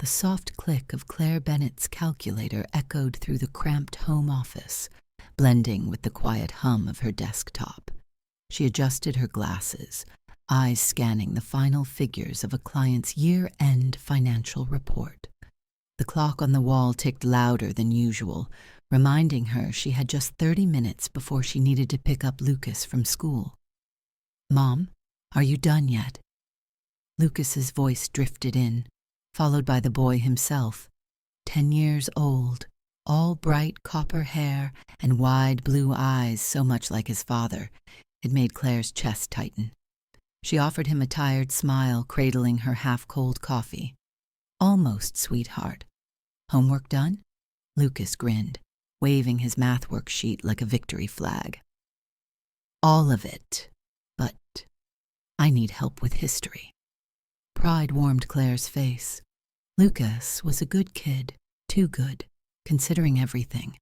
The soft click of Claire Bennett's calculator echoed through the cramped home office, blending with the quiet hum of her desktop. She adjusted her glasses, eyes scanning the final figures of a client's year-end financial report. The clock on the wall ticked louder than usual, reminding her she had just 30 minutes before she needed to pick up Lucas from school. "Mom, are you done yet?" Lucas's voice drifted in, followed by the boy himself, 10 years old, all bright copper hair and wide blue eyes so much like his father, it made Claire's chest tighten. She offered him a tired smile, cradling her half-cold coffee. "Almost, sweetheart. Homework done?" Lucas grinned, waving his math worksheet like a victory flag. "All of it, but I need help with history." Pride warmed Claire's face. Lucas was a good kid, too good, considering everything.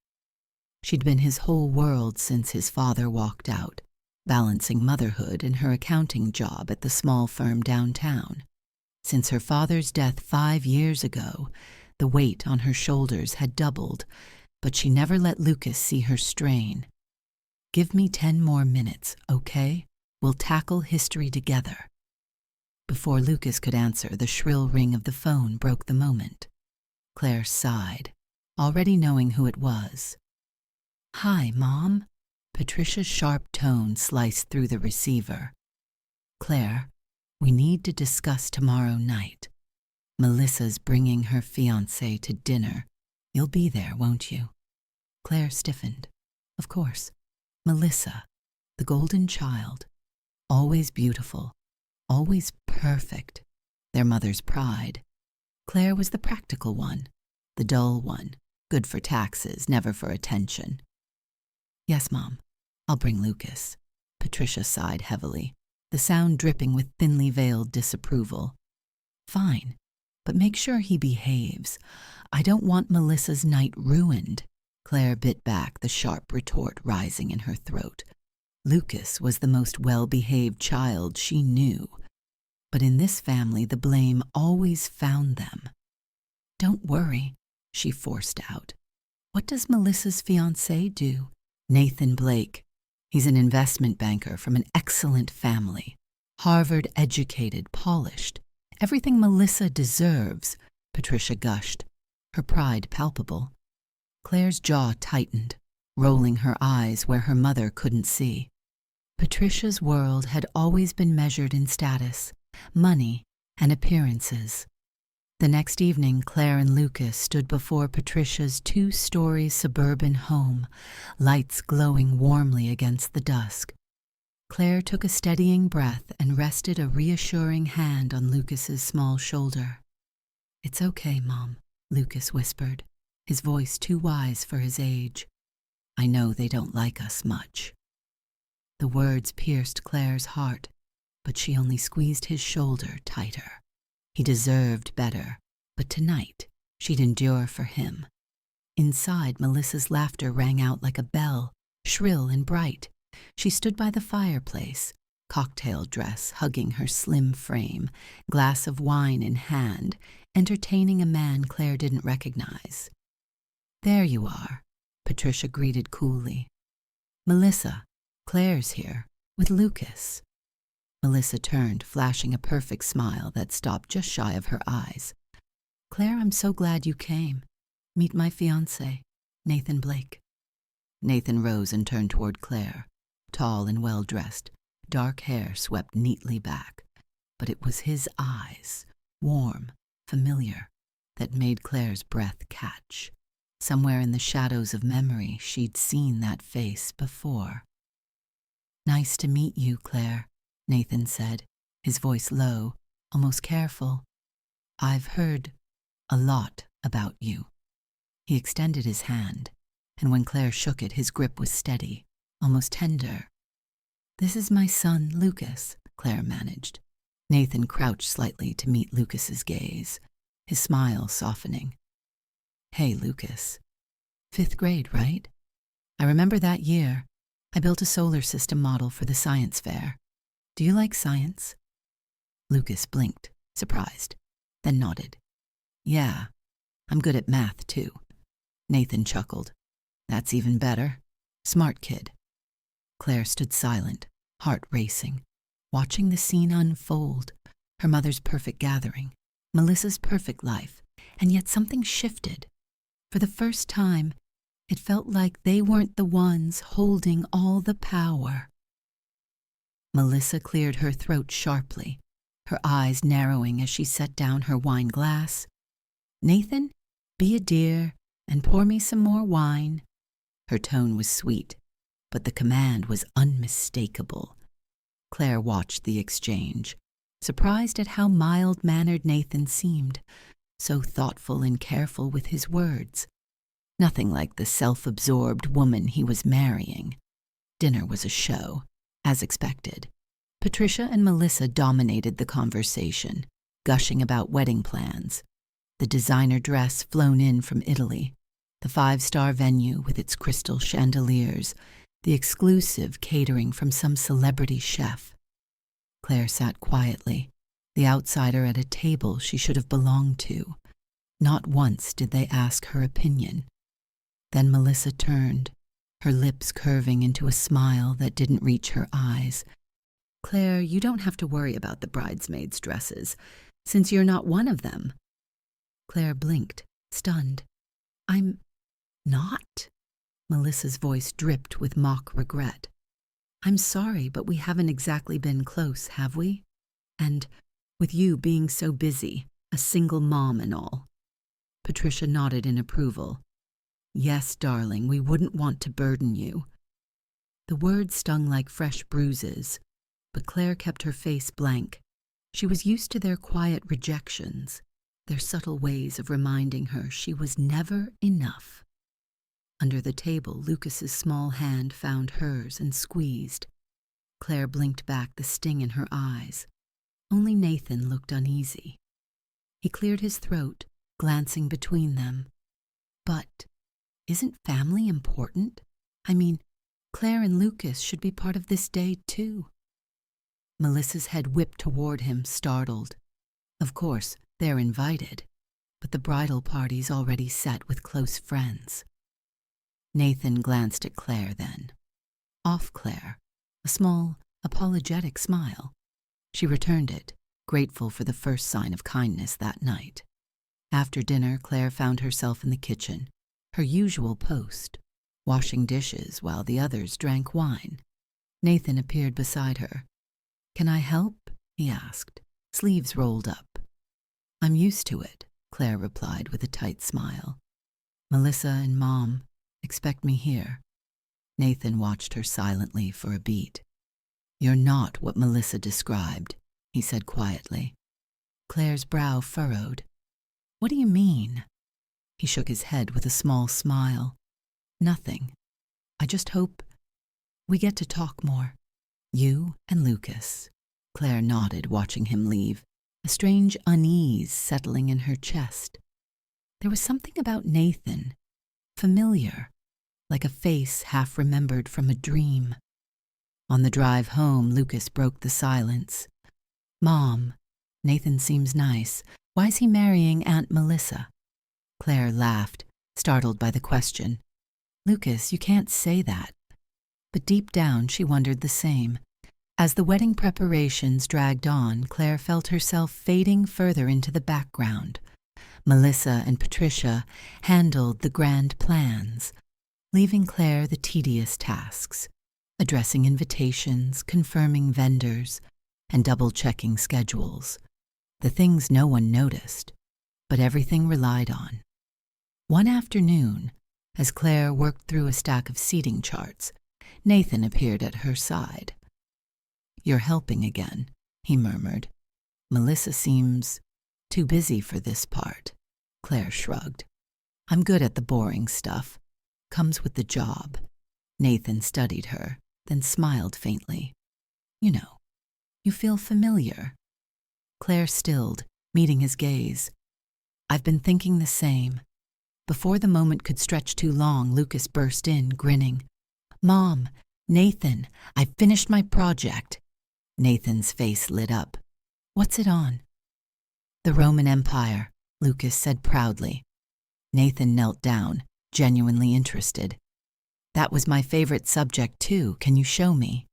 She'd been his whole world since his father walked out, balancing motherhood and her accounting job at the small firm downtown. Since her father's death 5 years ago, the weight on her shoulders had doubled, but she never let Lucas see her strain. "Give me 10 more minutes, okay? We'll tackle history together." Before Lucas could answer, the shrill ring of the phone broke the moment. Claire sighed, already knowing who it was. "Hi, Mom." Patricia's sharp tone sliced through the receiver. "Claire, we need to discuss tomorrow night. Melissa's bringing her fiancé to dinner. You'll be there, won't you?" Claire stiffened. Of course. Melissa, the golden child, always beautiful, always perfect, their mother's pride. Claire was the practical one, the dull one, good for taxes, never for attention. "Yes, Mom, I'll bring Lucas." Patricia sighed heavily, the sound dripping with thinly veiled disapproval. "Fine, but make sure he behaves. I don't want Melissa's night ruined." Claire bit back, the sharp retort rising in her throat. Lucas was the most well-behaved child she knew, but in this family the blame always found them. "Don't worry," she forced out. "What does Melissa's fiancé do?" "Nathan Blake. He's an investment banker from an excellent family. Harvard-educated, polished. Everything Melissa deserves," Patricia gushed, her pride palpable. Claire's jaw tightened, rolling her eyes where her mother couldn't see. Patricia's world had always been measured in status, money, and appearances. The next evening, Claire and Lucas stood before Patricia's 2-story suburban home, lights glowing warmly against the dusk. Claire took a steadying breath and rested a reassuring hand on Lucas's small shoulder. "It's okay, Mom," Lucas whispered, his voice too wise for his age. "I know they don't like us much." The words pierced Claire's heart, but she only squeezed his shoulder tighter. He deserved better, but tonight she'd endure for him. Inside, Melissa's laughter rang out like a bell, shrill and bright. She stood by the fireplace, cocktail dress hugging her slim frame, glass of wine in hand, entertaining a man Claire didn't recognize. "There you are," Patricia greeted coolly. "Melissa, Claire's here, with Lucas." Melissa turned, flashing a perfect smile that stopped just shy of her eyes. "Claire, I'm so glad you came. Meet my fiancé, Nathan Blake." Nathan rose and turned toward Claire, tall and well-dressed, dark hair swept neatly back. But it was his eyes, warm, familiar, that made Claire's breath catch. Somewhere in the shadows of memory, she'd seen that face before. "Nice to meet you, Claire," Nathan said, his voice low, almost careful. "I've heard a lot about you." He extended his hand, and when Claire shook it, his grip was steady, almost tender. "This is my son, Lucas," Claire managed. Nathan crouched slightly to meet Lucas's gaze, his smile softening. "Hey, Lucas. 5th grade, right? I remember that year. I built a solar system model for the science fair. Do you like science?" Lucas blinked, surprised, then nodded. Yeah, I'm good at math, too. Nathan chuckled. That's even better. Smart kid. Claire stood silent, heart racing, watching the scene unfold. Her mother's perfect gathering, Melissa's perfect life, and yet something shifted. For the first time, it felt like they weren't the ones holding all the power. Melissa cleared her throat sharply, her eyes narrowing as she set down her wine glass. Nathan, be a dear and pour me some more wine. Her tone was sweet, but the command was unmistakable. Claire watched the exchange, surprised at how mild-mannered Nathan seemed, so thoughtful and careful with his words. Nothing like the self-absorbed woman he was marrying. Dinner was a show, as expected. Patricia and Melissa dominated the conversation, gushing about wedding plans. The designer dress flown in from Italy, the 5-star venue with its crystal chandeliers, the exclusive catering from some celebrity chef. Claire sat quietly, the outsider at a table she should have belonged to. Not once did they ask her opinion. Then Melissa turned, her lips curving into a smile that didn't reach her eyes. Claire, you don't have to worry about the bridesmaids' dresses, since you're not one of them. Claire blinked, stunned. I'm not? Melissa's voice dripped with mock regret. I'm sorry, but we haven't exactly been close, have we? And with you being so busy, a single mom and all. Patricia nodded in approval. Yes, darling, we wouldn't want to burden you. The words stung like fresh bruises, but Claire kept her face blank. She was used to their quiet rejections, their subtle ways of reminding her she was never enough. Under the table, Lucas's small hand found hers and squeezed. Claire blinked back the sting in her eyes. Only Nathan looked uneasy. He cleared his throat, glancing between them. But isn't family important? I mean, Claire and Lucas should be part of this day, too. Melissa's head whipped toward him, startled. Of course, they're invited, but the bridal party's already set with close friends. Nathan glanced at Claire then. Off Claire, a small, apologetic smile. She returned it, grateful for the first sign of kindness that night. After dinner, Claire found herself in the kitchen, her usual post, washing dishes while the others drank wine. Nathan appeared beside her. Can I help? He asked, sleeves rolled up. I'm used to it, Claire replied with a tight smile. Melissa and Mom expect me here. Nathan watched her silently for a beat. You're not what Melissa described, he said quietly. Claire's brow furrowed. What do you mean? He shook his head with a small smile. Nothing. I just hope we get to talk more. You and Lucas. Claire nodded, watching him leave, a strange unease settling in her chest. There was something about Nathan, familiar, like a face half remembered from a dream. On the drive home, Lucas broke the silence. Mom, Nathan seems nice. Why's he marrying Aunt Melissa? Claire laughed, startled by the question. Lucas, you can't say that. But deep down, she wondered the same. As the wedding preparations dragged on, Claire felt herself fading further into the background. Melissa and Patricia handled the grand plans, leaving Claire the tedious tasks, addressing invitations, confirming vendors, and double-checking schedules. The things no one noticed, but everything relied on. One afternoon, as Claire worked through a stack of seating charts, Nathan appeared at her side. You're helping again, he murmured. Melissa seems too busy for this part. Claire shrugged. I'm good at the boring stuff. Comes with the job. Nathan studied her, then smiled faintly. You know, you feel familiar. Claire stilled, meeting his gaze. I've been thinking the same. Before the moment could stretch too long, Lucas burst in, grinning. Mom, Nathan, I've finished my project. Nathan's face lit up. What's it on? The Roman Empire, Lucas said proudly. Nathan knelt down, genuinely interested. That was my favorite subject, too. Can you show me?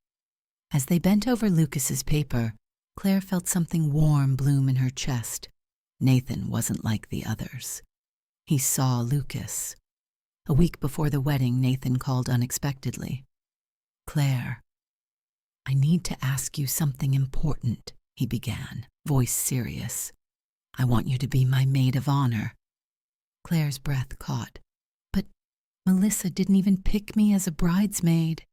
As they bent over Lucas's paper, Claire felt something warm bloom in her chest. Nathan wasn't like the others. He saw Lucas. A week before the wedding, Nathan called unexpectedly. "Claire, I need to ask you something important," he began, voice serious. "I want you to be my maid of honor." Claire's breath caught. "But Melissa didn't even pick me as a bridesmaid."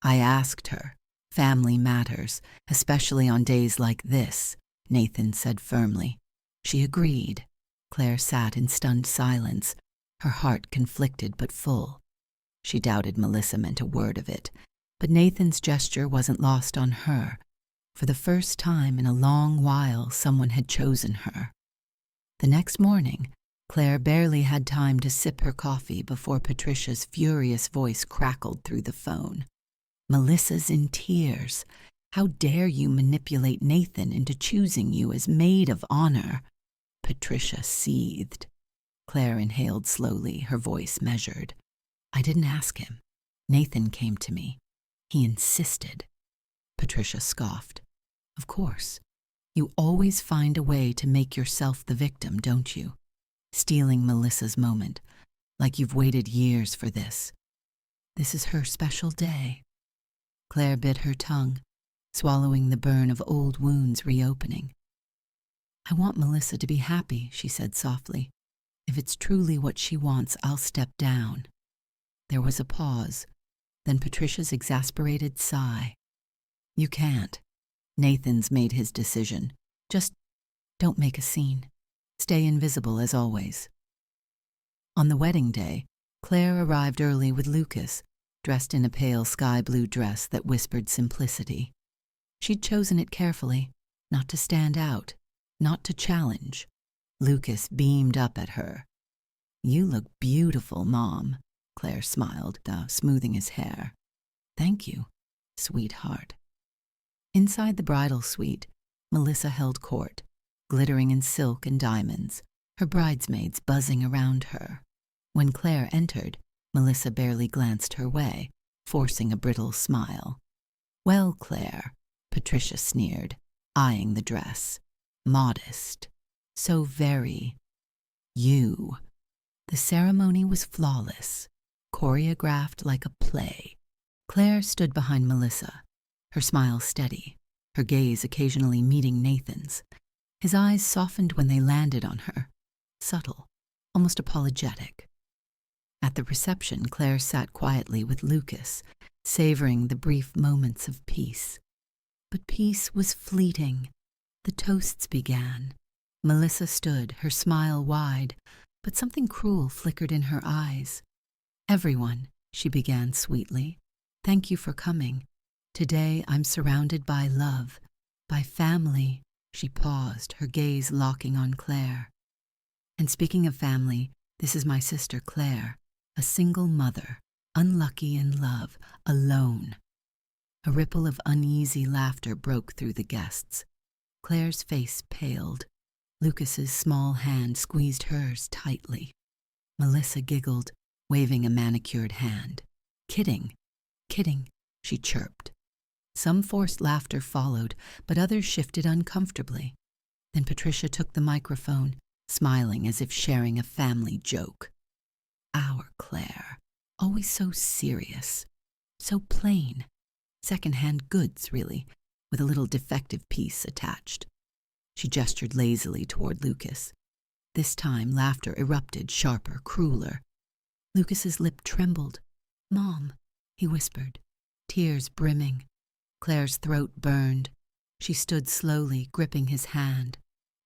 "I asked her. Family matters, especially on days like this," Nathan said firmly. She agreed. Claire sat in stunned silence, her heart conflicted but full. She doubted Melissa meant a word of it, but Nathan's gesture wasn't lost on her. For the first time in a long while, someone had chosen her. The next morning, Claire barely had time to sip her coffee before Patricia's furious voice crackled through the phone. "Melissa's in tears. How dare you manipulate Nathan into choosing you as maid of honor?" Patricia seethed. Claire inhaled slowly, her voice measured. "I didn't ask him. Nathan came to me. He insisted." Patricia scoffed. "Of course. You always find a way to make yourself the victim, don't you? Stealing Melissa's moment, like you've waited years for this. This is her special day." Claire bit her tongue, swallowing the burn of old wounds reopening. "I want Melissa to be happy," she said softly. "If it's truly what she wants, I'll step down." There was a pause, then Patricia's exasperated sigh. "You can't. Nathan's made his decision. Just don't make a scene. Stay invisible as always." On the wedding day, Claire arrived early with Lucas, dressed in a pale sky blue dress that whispered simplicity. She'd chosen it carefully, not to stand out, not to challenge. Lucas beamed up at her. "You look beautiful, Mom," Claire smiled, smoothing his hair. "Thank you, sweetheart." Inside the bridal suite, Melissa held court, glittering in silk and diamonds, her bridesmaids buzzing around her. When Claire entered, Melissa barely glanced her way, forcing a brittle smile. "Well, Claire," Patricia sneered, eyeing the dress. "Modest. So very you." The ceremony was flawless, choreographed like a play. Claire stood behind Melissa, her smile steady, her gaze occasionally meeting Nathan's. His eyes softened when they landed on her, subtle, almost apologetic. At the reception, Claire sat quietly with Lucas, savoring the brief moments of peace. But peace was fleeting. The toasts began. Melissa stood, her smile wide, but something cruel flickered in her eyes. "Everyone," she began sweetly, "thank you for coming. Today I'm surrounded by love, by family." She paused, her gaze locking on Claire. "And speaking of family, this is my sister Claire, a single mother, unlucky in love, alone." A ripple of uneasy laughter broke through the guests. Claire's face paled. Lucas's small hand squeezed hers tightly. Melissa giggled, waving a manicured hand. "Kidding, kidding," she chirped. Some forced laughter followed, but others shifted uncomfortably. Then Patricia took the microphone, smiling as if sharing a family joke. "Our Claire, always so serious, so plain. Secondhand goods, really, with a little defective piece attached." She gestured lazily toward Lucas. This time laughter erupted, sharper, crueler. Lucas's lip trembled. "Mom," he whispered, tears brimming. Claire's throat burned. She stood slowly, gripping his hand.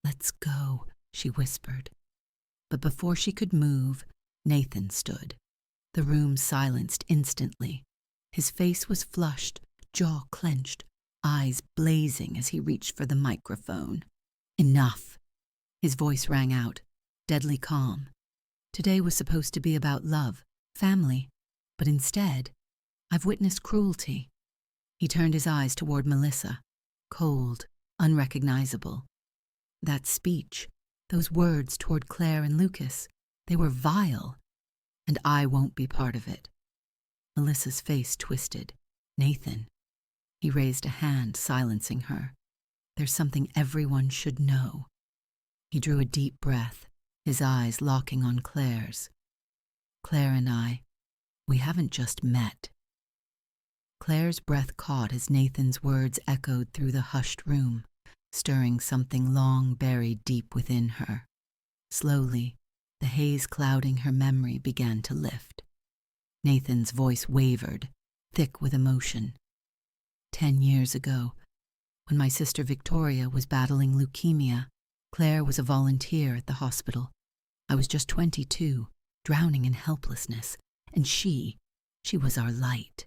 "Let's go," she whispered. But before she could move, Nathan stood. The room silenced instantly. His face was flushed, jaw clenched, eyes blazing as he reached for the microphone. "Enough!" His voice rang out, deadly calm. Today was supposed to be about love, family, but instead, I've witnessed cruelty. He turned his eyes toward Melissa, cold, unrecognizable. That speech, Those words toward Claire and Lucas, they were vile, and I won't be part of it. Melissa's face twisted. Nathan. He raised a hand, silencing her. There's something everyone should know. He drew a deep breath, his eyes locking on Claire's. Claire and I, we haven't just met. Claire's breath caught as Nathan's words echoed through the hushed room, stirring something long buried deep within her. Slowly, the haze clouding her memory began to lift. Nathan's voice wavered, thick with emotion. 10 years ago, when my sister Victoria was battling leukemia, Claire was a volunteer at the hospital. I was just 22, drowning in helplessness, and she was our light.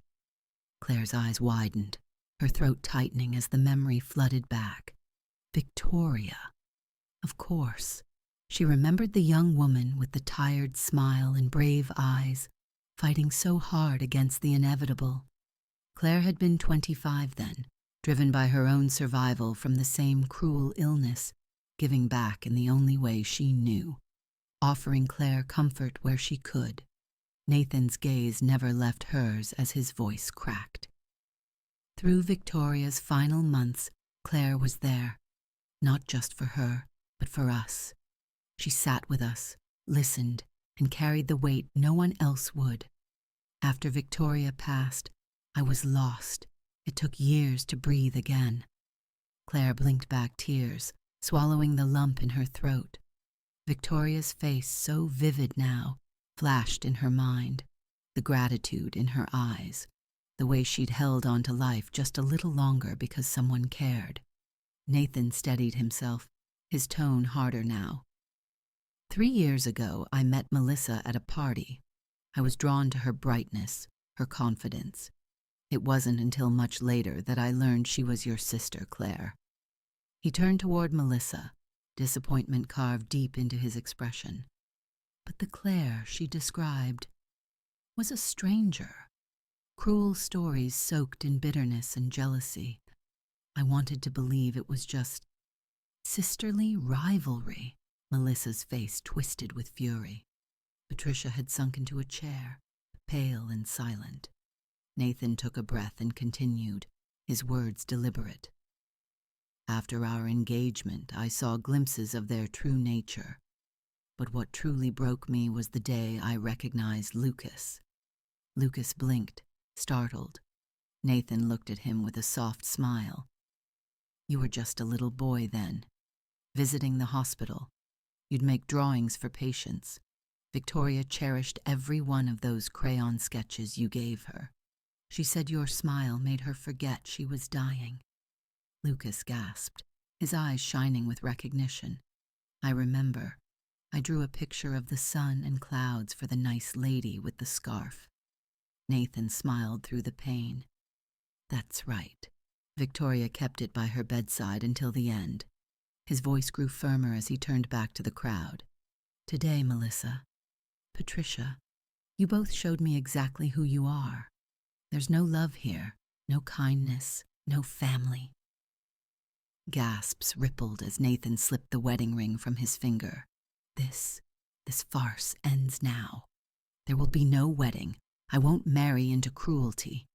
Claire's eyes widened, her throat tightening as the memory flooded back. Victoria. Of course. She remembered the young woman with the tired smile and brave eyes, fighting so hard against the inevitable. Claire had been 25 then, driven by her own survival from the same cruel illness, giving back in the only way she knew, offering Claire comfort where she could. Nathan's gaze never left hers as his voice cracked. Through Victoria's final months, Claire was there, not just for her, but for us. She sat with us, listened, and carried the weight no one else would. After Victoria passed, I was lost. It took years to breathe again. Claire blinked back tears, swallowing the lump in her throat. Victoria's face, so vivid now, flashed in her mind, the gratitude in her eyes, the way she'd held on to life just a little longer because someone cared. Nathan steadied himself, his tone harder now. 3 years ago, I met Melissa at a party. I was drawn to her brightness, her confidence. It wasn't until much later that I learned she was your sister, Claire. He turned toward Melissa, disappointment carved deep into his expression. But the Claire she described was a stranger. Cruel stories soaked in bitterness and jealousy. I wanted to believe it was just sisterly rivalry. Melissa's face twisted with fury. Patricia had sunk into a chair, pale and silent. Nathan took a breath and continued, his words deliberate. After our engagement, I saw glimpses of their true nature. But what truly broke me was the day I recognized Lucas. Lucas blinked, startled. Nathan looked at him with a soft smile. You were just a little boy then, visiting the hospital. You'd make drawings for patients. Victoria cherished every one of those crayon sketches you gave her. She said your smile made her forget she was dying. Lucas gasped, his eyes shining with recognition. I remember. I drew a picture of the sun and clouds for the nice lady with the scarf. Nathan smiled through the pain. That's right. Victoria kept it by her bedside until the end. His voice grew firmer as he turned back to the crowd. Today, Melissa, Patricia, you both showed me exactly who you are. There's no love here, no kindness, no family. Gasps rippled as Nathan slipped the wedding ring from his finger. This farce ends now. There will be no wedding. I won't marry into cruelty.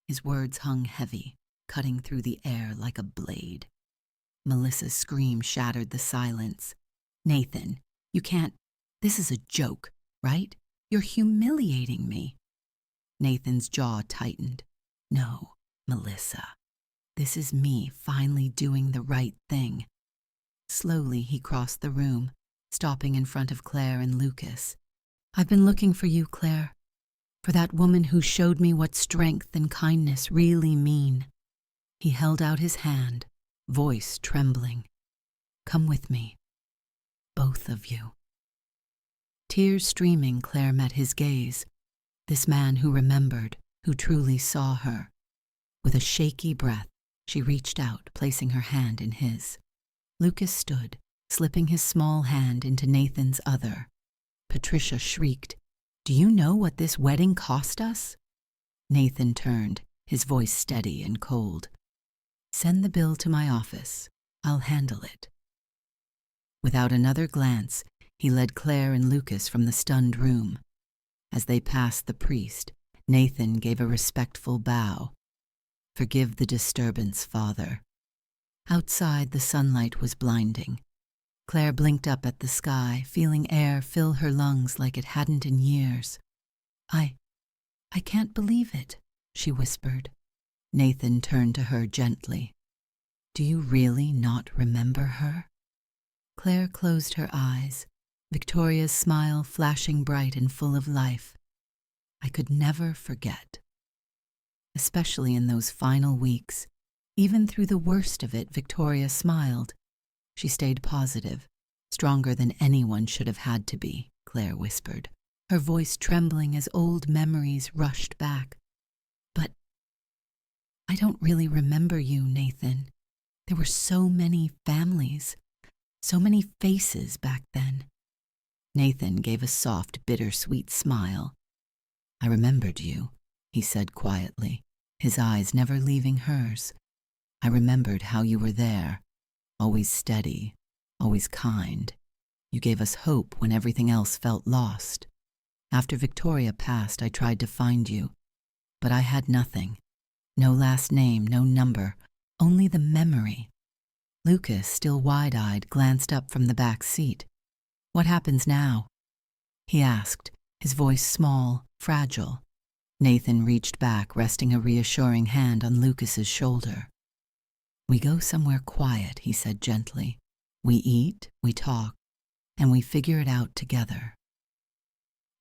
His words hung heavy, cutting through the air like a blade. Melissa's scream shattered the silence. Nathan, you can't. This is a joke, right? You're humiliating me. Nathan's jaw tightened. No, Melissa. This is me finally doing the right thing. Slowly he crossed the room, stopping in front of Claire and Lucas. I've been looking for you, Claire. For that woman who showed me what strength and kindness really mean. He held out his hand, voice trembling. Come with me. Both of you. Tears streaming, Claire met his gaze. This man who remembered, who truly saw her. With a shaky breath, she reached out, placing her hand in his. Lucas stood, slipping his small hand into Nathan's other. Patricia shrieked, Do you know what this wedding cost us? Nathan turned, his voice steady and cold. Send the bill to my office. I'll handle it. Without another glance, he led Claire and Lucas from the stunned room. As they passed the priest, Nathan gave a respectful bow. "Forgive the disturbance, Father." Outside, the sunlight was blinding. Claire blinked up at the sky, feeling air fill her lungs like it hadn't in years. I can't believe it," she whispered. Nathan turned to her gently. "Do you really not remember her?" Claire closed her eyes, Victoria's smile flashing bright and full of life. "I could never forget." Especially in those final weeks, even through the worst of it, Victoria smiled. She stayed positive, stronger than anyone should have had to be, Claire whispered, her voice trembling as old memories rushed back. "But I don't really remember you, Nathan. There were so many families, so many faces back then." Nathan gave a soft, bittersweet smile. "I remembered you," he said quietly, his eyes never leaving hers. "I remembered how you were there, always steady, always kind. You gave us hope when everything else felt lost. After Victoria passed, I tried to find you, but I had nothing. No last name, no number, only the memory." Lucas, still wide-eyed, glanced up from the back seat. "What happens now?" he asked, his voice small, fragile. Nathan reached back, resting a reassuring hand on Lucas's shoulder. "We go somewhere quiet," he said gently. "We eat, we talk, and we figure it out together."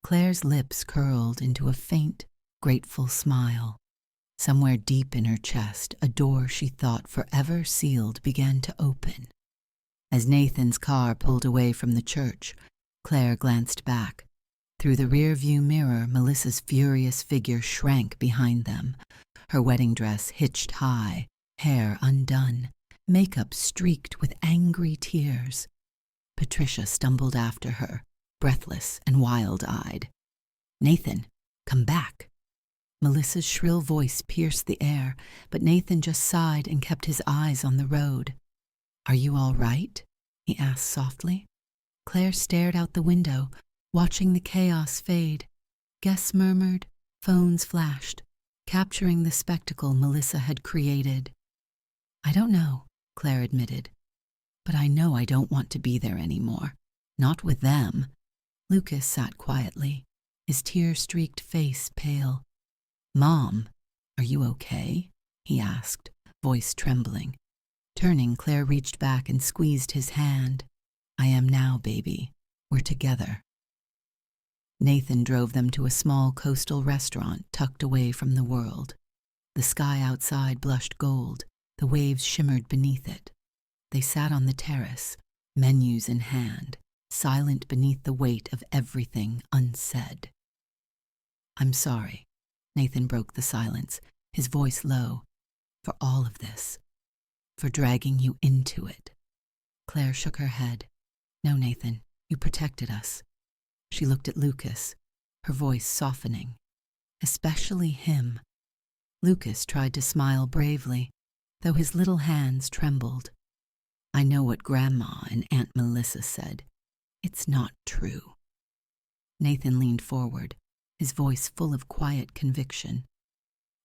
Claire's lips curled into a faint, grateful smile. Somewhere deep in her chest, a door she thought forever sealed began to open. As Nathan's car pulled away from the church, Claire glanced back. Through the rear-view mirror, Melissa's furious figure shrank behind them, her wedding dress hitched high, hair undone, makeup streaked with angry tears. Patricia stumbled after her, breathless and wild-eyed. "Nathan, come back." Melissa's shrill voice pierced the air, but Nathan just sighed and kept his eyes on the road. "Are you all right?" he asked softly. Claire stared out the window, watching the chaos fade. Guests murmured, phones flashed, capturing the spectacle Melissa had created. "I don't know," Claire admitted, "but I know I don't want to be there anymore. Not with them." Lucas sat quietly, his tear-streaked face pale. "Mom, are you okay?" he asked, voice trembling. Turning, Claire reached back and squeezed his hand. "I am now, baby. We're together." Nathan drove them to a small coastal restaurant tucked away from the world. The sky outside blushed gold, the waves shimmered beneath it. They sat on the terrace, menus in hand, silent beneath the weight of everything unsaid. "I'm sorry," Nathan broke the silence, his voice low, "for all of this, for dragging you into it." Claire shook her head. "No, Nathan, you protected us." She looked at Lucas, her voice softening. "Especially him." Lucas tried to smile bravely, though his little hands trembled. "I know what Grandma and Aunt Melissa said. It's not true." Nathan leaned forward, his voice full of quiet conviction.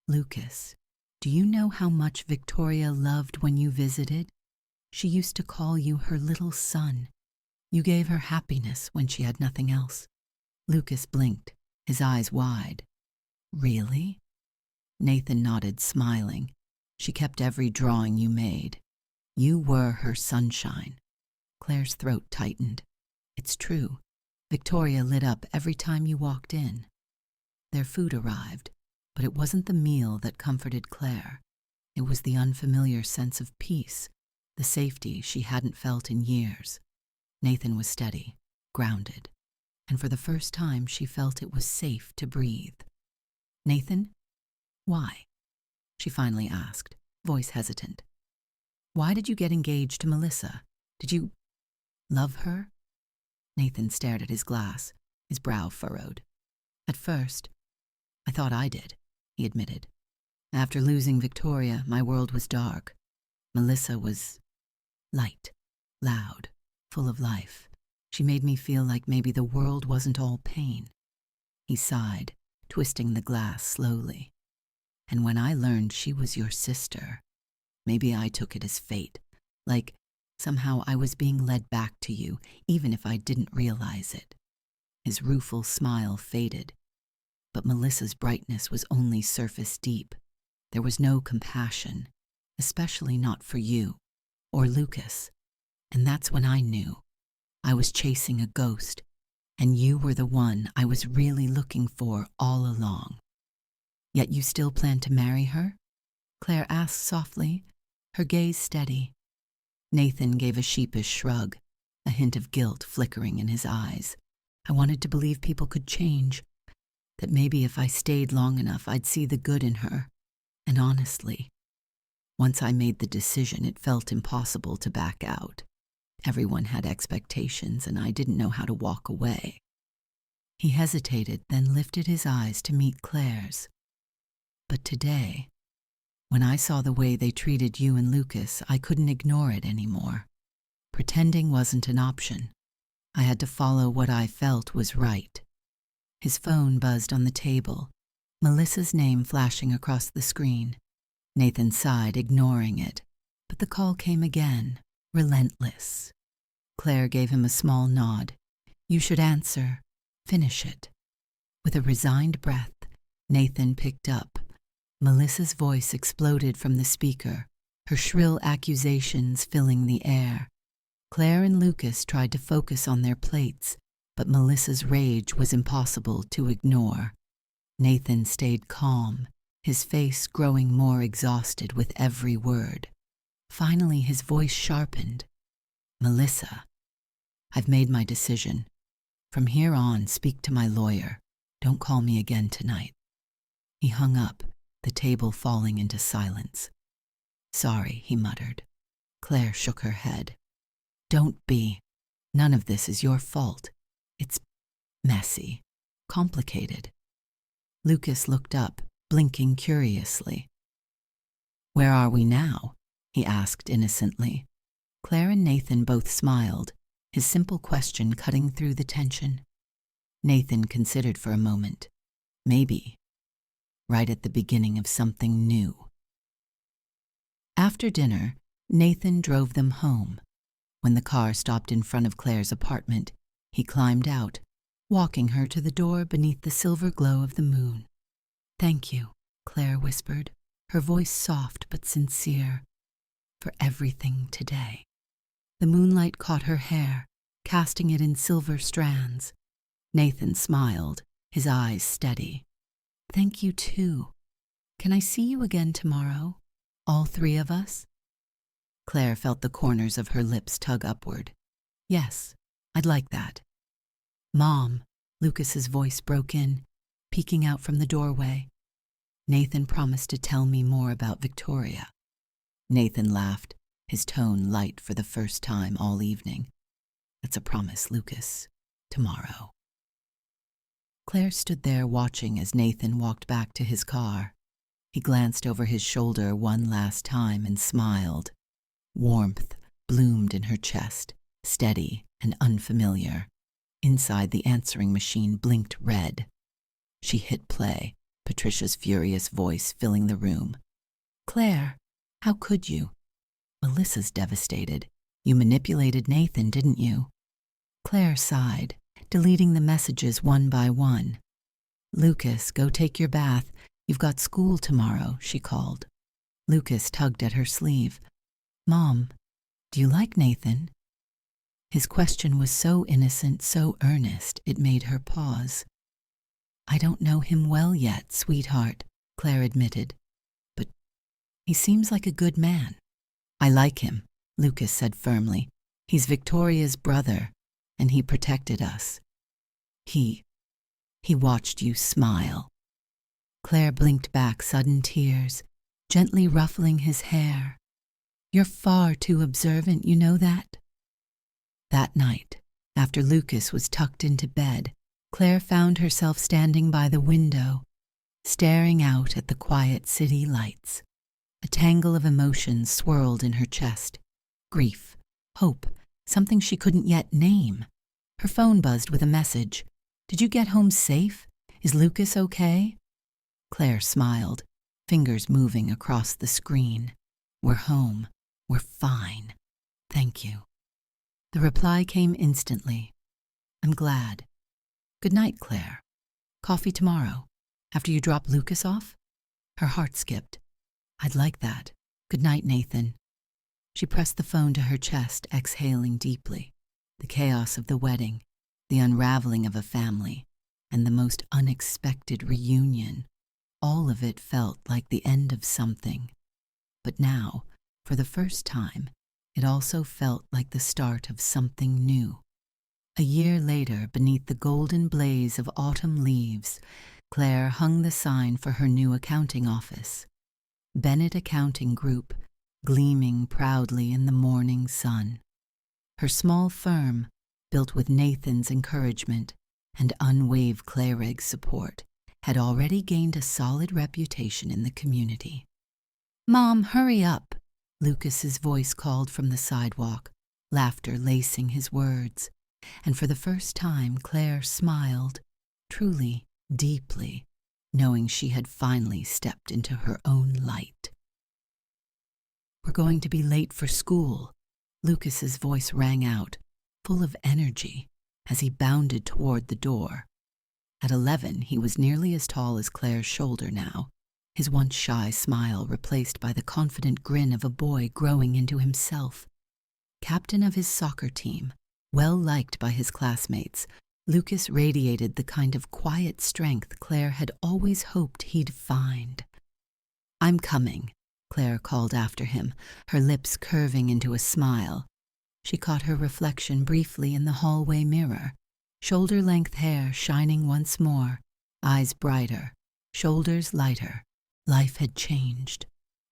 "Lucas, do you know how much Victoria loved when you visited? She used to call you her little son. You gave her happiness when she had nothing else." Lucas blinked, his eyes wide. "Really?" Nathan nodded, smiling. "She kept every drawing you made. You were her sunshine." Claire's throat tightened. "It's true. Victoria lit up every time you walked in." Their food arrived, but it wasn't the meal that comforted Claire. It was the unfamiliar sense of peace, the safety she hadn't felt in years. Nathan was steady, grounded, and for the first time she felt it was safe to breathe. "Nathan, why?" she finally asked, voice hesitant. "Why did you get engaged to Melissa? Did you love her?" Nathan stared at his glass, his brow furrowed. "At first, I thought I did," he admitted. "After losing Victoria, my world was dark. Melissa was light, loud, full of life. She made me feel like maybe the world wasn't all pain. He sighed, twisting the glass slowly. And when I learned she was your sister, maybe I took it as fate, like somehow I was being led back to you, even if I didn't realize it. His rueful smile faded, but Melissa's brightness was only surface deep. There was no compassion, especially not for you or Lucas. And that's when I knew I was chasing a ghost, and you were the one I was really looking for all along. Yet you still plan to marry her? Claire asked softly, her gaze steady. Nathan gave a sheepish shrug, a hint of guilt flickering in his eyes. I wanted to believe people could change, that maybe if I stayed long enough I'd see the good in her. And honestly, once I made the decision, it felt impossible to back out. Everyone had expectations, and I didn't know how to walk away. He hesitated, then lifted his eyes to meet Claire's. But today, when I saw the way they treated you and Lucas, I couldn't ignore it anymore. Pretending wasn't an option. I had to follow what I felt was right. His phone buzzed on the table, Melissa's name flashing across the screen. Nathan sighed, ignoring it, but the call came again, relentless. Claire gave him a small nod. You should answer. Finish it. With a resigned breath, Nathan picked up. Melissa's voice exploded from the speaker, her shrill accusations filling the air. Claire and Lucas tried to focus on their plates, but Melissa's rage was impossible to ignore. Nathan stayed calm, his face growing more exhausted with every word. Finally, his voice sharpened. Melissa, I've made my decision. From here on, speak to my lawyer. Don't call me again tonight. He hung up, the table falling into silence. Sorry, he muttered. Claire shook her head. Don't be. None of this is your fault. It's messy, complicated. Lucas looked up, blinking curiously. Where are we now? He asked innocently. Claire and Nathan both smiled, his simple question cutting through the tension. Nathan considered for a moment. Maybe. Right at the beginning of something new. After dinner, Nathan drove them home. When the car stopped in front of Claire's apartment, he climbed out, walking her to the door beneath the silver glow of the moon. Thank you, Claire whispered, her voice soft but sincere, for everything today. The moonlight caught her hair, casting it in silver strands. Nathan smiled, his eyes steady. Thank you too. Can I see you again tomorrow? All three of us? Claire felt the corners of her lips tug upward. Yes, I'd like that. Mom, Lucas's voice broke in, peeking out from the doorway. Nathan promised to tell me more about Victoria. Nathan laughed, his tone light for the first time all evening. That's a promise, Lucas. Tomorrow. Claire stood there watching as Nathan walked back to his car. He glanced over his shoulder one last time and smiled. Warmth bloomed in her chest, steady and unfamiliar. Inside, the answering machine blinked red. She hit play, Patricia's furious voice filling the room. Claire, how could you? Melissa's devastated. You manipulated Nathan, didn't you? Claire sighed, deleting the messages one by one. Lucas, go take your bath. You've got school tomorrow, she called. Lucas tugged at her sleeve. Mom, do you like Nathan? His question was so innocent, so earnest, it made her pause. I don't know him well yet, sweetheart, Claire admitted. But he seems like a good man. I like him, Lucas said firmly. He's Victoria's brother, and he protected us. He watched you smile. Claire blinked back sudden tears, gently ruffling his hair. You're far too observant, you know that? That night, after Lucas was tucked into bed, Claire found herself standing by the window, staring out at the quiet city lights. A tangle of emotions swirled in her chest. Grief, hope, something she couldn't yet name. Her phone buzzed with a message. "Did you get home safe? Is Lucas okay?" Claire smiled, fingers moving across the screen. "We're home. We're fine. Thank you." The reply came instantly. "I'm glad. Good night, Claire. Coffee tomorrow, after you drop Lucas off?" Her heart skipped. "I'd like that. Good night, Nathan." She pressed the phone to her chest, exhaling deeply. The chaos of the wedding, the unraveling of a family, and the most unexpected reunion, all of it felt like the end of something. But now, for the first time, it also felt like the start of something new. A year later, beneath the golden blaze of autumn leaves, Claire hung the sign for her new accounting office. Bennett Accounting Group, gleaming proudly in the morning sun. Her small firm, built with Nathan's encouragement and unwaved Claire's support, had already gained a solid reputation in the community. "Mom, hurry up," Lucas's voice called from the sidewalk, laughter lacing his words. And for the first time, Claire smiled, truly, deeply, knowing she had finally stepped into her own light. "We're going to be late for school," Lucas's voice rang out, full of energy, as he bounded toward the door. At 11, he was nearly as tall as Claire's shoulder now, his once shy smile replaced by the confident grin of a boy growing into himself. Captain of his soccer team, well liked by his classmates, Lucas radiated the kind of quiet strength Claire had always hoped he'd find. "I'm coming," Claire called after him, her lips curving into a smile. She caught her reflection briefly in the hallway mirror, shoulder-length hair shining once more, eyes brighter, shoulders lighter. Life had changed,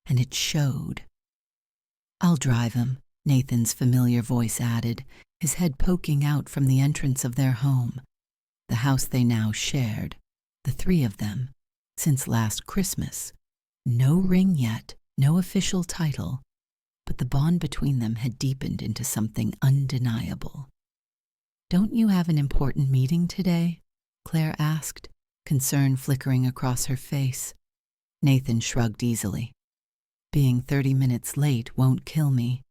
and it showed. "I'll drive him," Nathan's familiar voice added, his head poking out from the entrance of their home, the house they now shared, the three of them, since last Christmas. No ring yet, no official title, but the bond between them had deepened into something undeniable. "Don't you have an important meeting today?" Claire asked, concern flickering across her face. Nathan shrugged easily. "Being 30 minutes late won't kill me.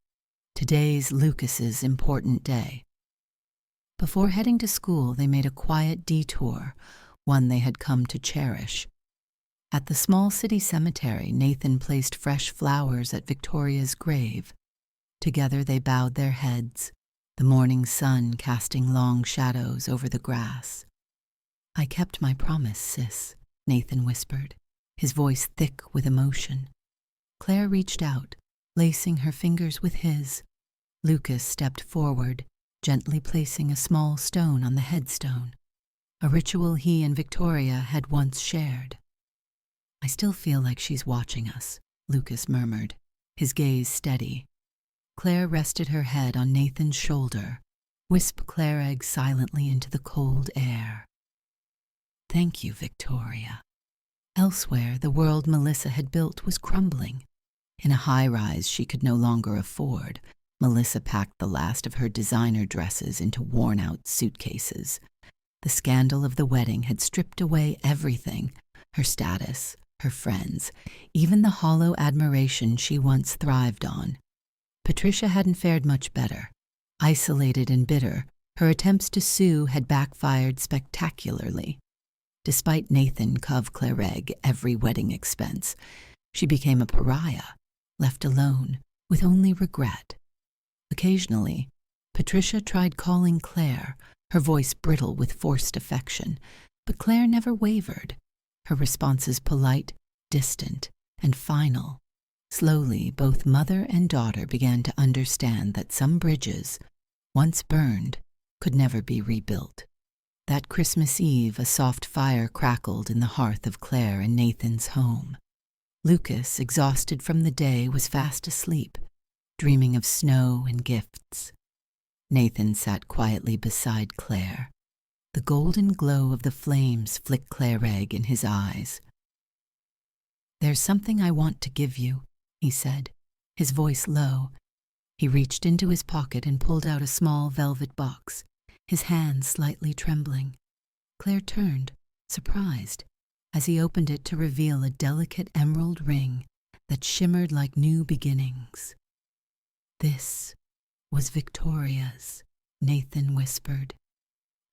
Today's Lucas's important day." Before heading to school, they made a quiet detour, one they had come to cherish. At the small city cemetery, Nathan placed fresh flowers at Victoria's grave. Together they bowed their heads, the morning sun casting long shadows over the grass. "I kept my promise, sis," Nathan whispered, his voice thick with emotion. Claire reached out, lacing her fingers with his. Lucas stepped forward, gently placing a small stone on the headstone, a ritual he and Victoria had once shared. "I still feel like she's watching us," Lucas murmured, his gaze steady. Claire rested her head on Nathan's shoulder, wisp Claire's silently into the cold air. "Thank you, Victoria." Elsewhere, the world Melissa had built was crumbling. In a high-rise she could no longer afford, Melissa packed the last of her designer dresses into worn-out suitcases. The scandal of the wedding had stripped away everything, her status, her friends, even the hollow admiration she once thrived on. Patricia hadn't fared much better. Isolated and bitter, her attempts to sue had backfired spectacularly. Despite Nathan cov Claireg every wedding expense, she became a pariah, left alone, with only regret. Occasionally, Patricia tried calling Claire, her voice brittle with forced affection, but Claire never wavered, her responses polite, distant, and final. Slowly, both mother and daughter began to understand that some bridges, once burned, could never be rebuilt. That Christmas Eve, a soft fire crackled in the hearth of Claire and Nathan's home. Lucas, exhausted from the day, was fast asleep, dreaming of snow and gifts. Nathan sat quietly beside Claire. The golden glow of the flames flicked Claireg in his eyes. "There's something I want to give you," he said, his voice low. He reached into his pocket and pulled out a small velvet box, his hand slightly trembling. Claire turned, surprised, as he opened it to reveal a delicate emerald ring that shimmered like new beginnings. "This was Victoria's," Nathan whispered.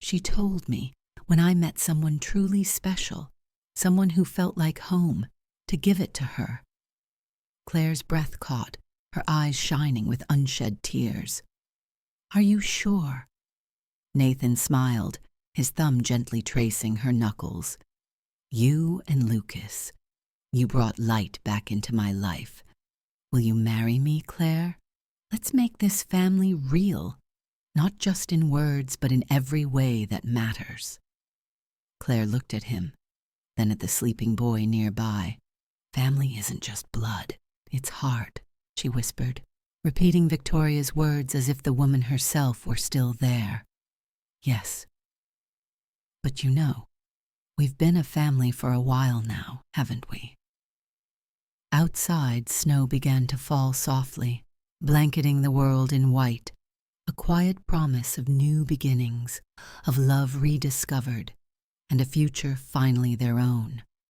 "She told me when I met someone truly special, someone who felt like home, to give it to her." Claire's breath caught, her eyes shining with unshed tears. "Are you sure?" Nathan smiled, his thumb gently tracing her knuckles. "You and Lucas, you brought light back into my life. Will you marry me, Claire? Let's make this family real, not just in words, but in every way that matters." Claire looked at him, then at the sleeping boy nearby. "Family isn't just blood, it's heart," she whispered, repeating Victoria's words as if the woman herself were still there. "Yes. But you know, we've been a family for a while now, haven't we?" Outside, snow began to fall softly, blanketing the world in white, a quiet promise of new beginnings, of love rediscovered, and a future finally their own.